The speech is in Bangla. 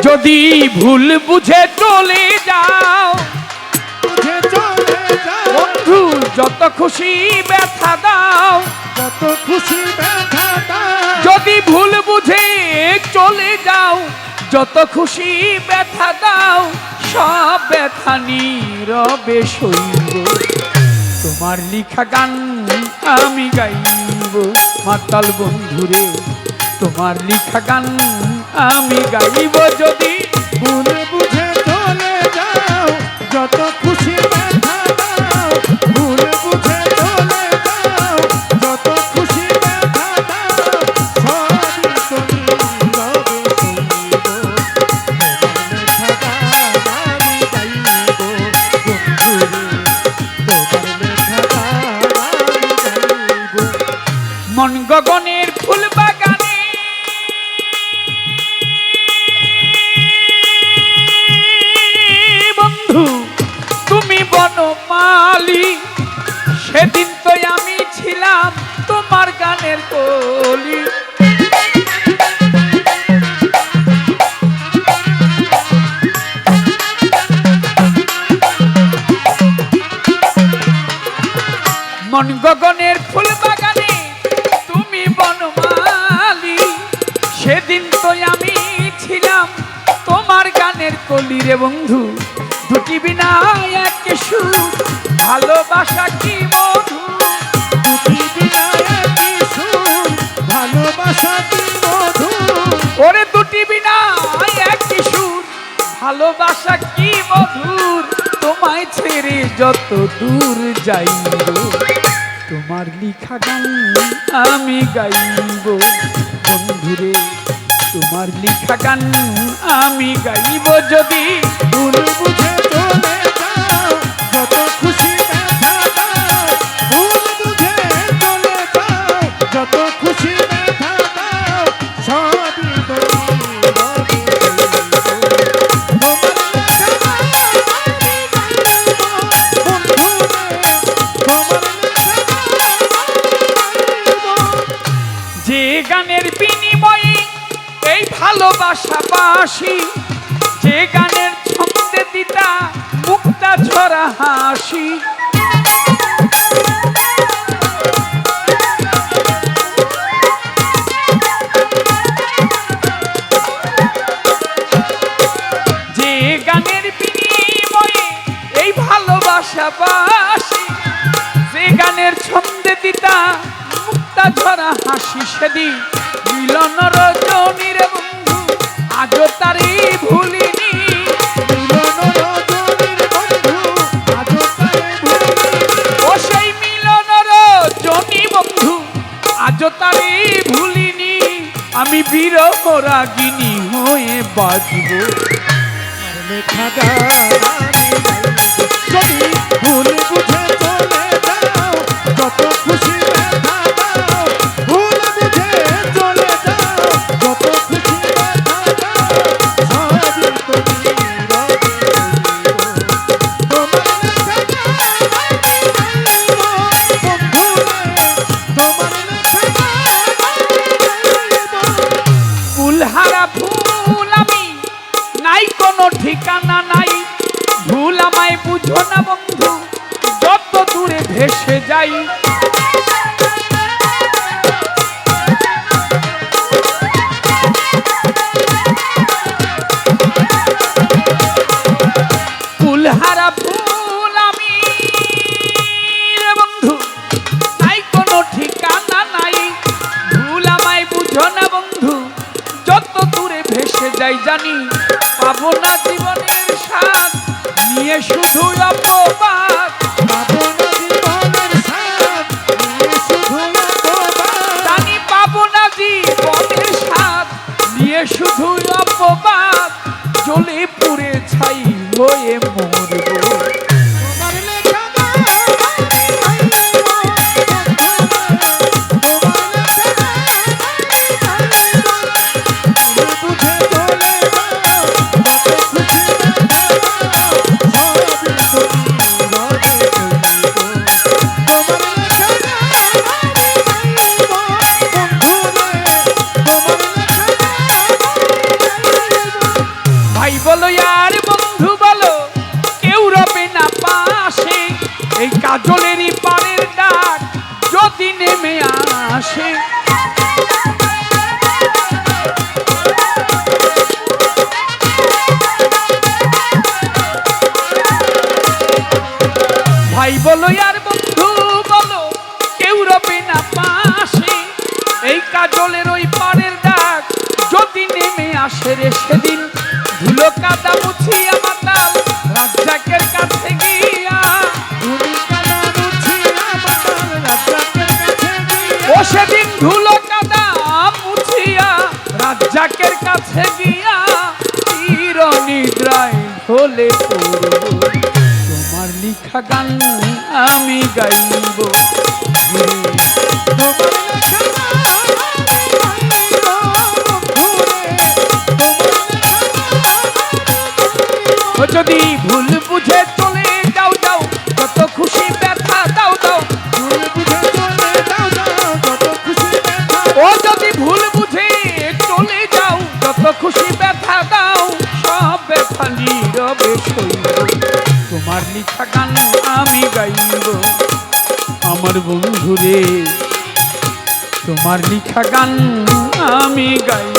যদি ভুল বুঝে চলে যাও বন্ধু, যত খুশি ব্যথা দাও, যত খুশি ব্যথা দাও। যদি ভুল বুঝে চলে যাও, যত খুশি ব্যথা দাও, সব ব্যথা নীরবে সইব। তোমার লিখা গান আমি গাইব মাতাল বন্ধুরে, তোমার লিখা গান আমি গাইব। যদি ভুল বুঝে চলে যাও, যত খুশি ব্যথা দাও, ভুল বুঝে চলে যাও, যত খুশি ব্যথা দাও, সবই তো নীরবে সইব। তোমার লেখা গান আমি গাইব বন্ধুরে, তোমার লেখা গান আমি গাইব। মন গগনের ফুল বাগানে বন্ধু তুমি বনমালী, সেদিন তো আমি ছিলাম তোমার গানের কলি। মন গগনের ফুল বাগানে তুমি বনমালী, সেদিন তো আমি ছিলাম তোমার গানের কলি রে বন্ধু। দুটি বিনা এক সুর, ভালোবাসা কি মধু, দুটি বিনা একই সুর, ভালোবাসা কি মধু। ওরে দুটি বিনা এক সুর, ভালোবাসা কি মধুর। তোমায় ছেড়ে যত দূর যাইব, তোমার লিখা গান আমি গাইব বন্ধুরে, তোমার লিখা গান আমি গাইব। যদি ভুল বুঝে চলে যাও, যত খুশি ব্যথা দাও, ভুল বুঝে চলে যাও, যত খুশি ব্যথা দাও, সবই তো নীরবে সইব। তোমার লেখা গান আমি গাইব বন্ধুরে, তোমার লেখা গান আমি গাইব। যে গানের বিনিময়ে এই ভালোবাসা বাসি, যে গানের ছন্দে দিতা মুক্তা ঝরা হাসি, যে গানের বিনিময়ে এই ভালোবাসা বাসি, যে গানের ছন্দে দিতা মুক্তা ঝরা হাসি, সেদিন মিলন রজনীর বন্ধু আজও তারি ভুলিনি। মিলন রজনীর বন্ধু আজও তারে ভুলিনি। ও সেই মিলন রজনী বন্ধু আজও তারি ভুলিনি। আমি বিরহ রাগিনী হয়ে বাজব, তোমার লেখা গান আমি গাইব। যদি ভুল বুঝে চলে যাও, যত খুশি ব্যথা দাও, ভুল বুঝে চলে যাও, যত খুশি ব্যথা দাও, সবই তো নীরবে সইব। তোমার লেখা গান আমি গাইব বন্ধুরে, তোমার লেখা গান আমি গাইব। ফুলহারা ফুল আমি, নাই কোনো ঠিকানা নাই, ভুল আমায় বুঝো না বন্ধু, যত দূরে ভেসে যাই। ফুলহারা ফুল আমি রে বন্ধু, নাই কোনো ঠিকানা নাই, ভুল আমায় বুঝো না বন্ধু, যত দূরে ভেসে যাই। জানি পাবো না জীবনের স্বাদ, নিয়ে শুধু অপবাদ। পাবো না জীবনের স্বাদ, নিয়ে শুধু অপবাদ। জানি পাবো না জীবনের স্বাদ, নিয়ে শুধু অপবাদ। জ্বলে পুড়ে ছাই হয়ে মরবো। তোমার লেখা গান আমি গাইব বন্ধুরে, তোমার লেখা গান আমি গাইব। ভুল বুঝে চলে যাও, যত খুশি ব্যথা দাও, সবই তো নীরবে সইব। তোমার লেখা গান আমি গাইব বন্ধুরে, তোমার লেখা গান আমি গাইব। আসে রে সেদিন ধুলো কাদা মুছিয়া মাতাল রাজ্জাকের কাছে গিয়া ও সেদিন ধুলো কাদা মুছিয়া রাজ্জাকের কাছে গিয়া চির নিদ্রায় ঢলে পড়ব তোমার লিখা গান আমি গাইব ও যদি ভুল বুঝে চলে যাও যাও যত খুশি ব্যথা দাও দাও ও যদি ভুল বুঝে চলে যাও যত খুশি ব্যথা দাও সব ব্যথা নীরবে সইব তোমার লিখা গান আমি গাইব আমার বন্ধুরে তোমার লিখা গান আমি গাইব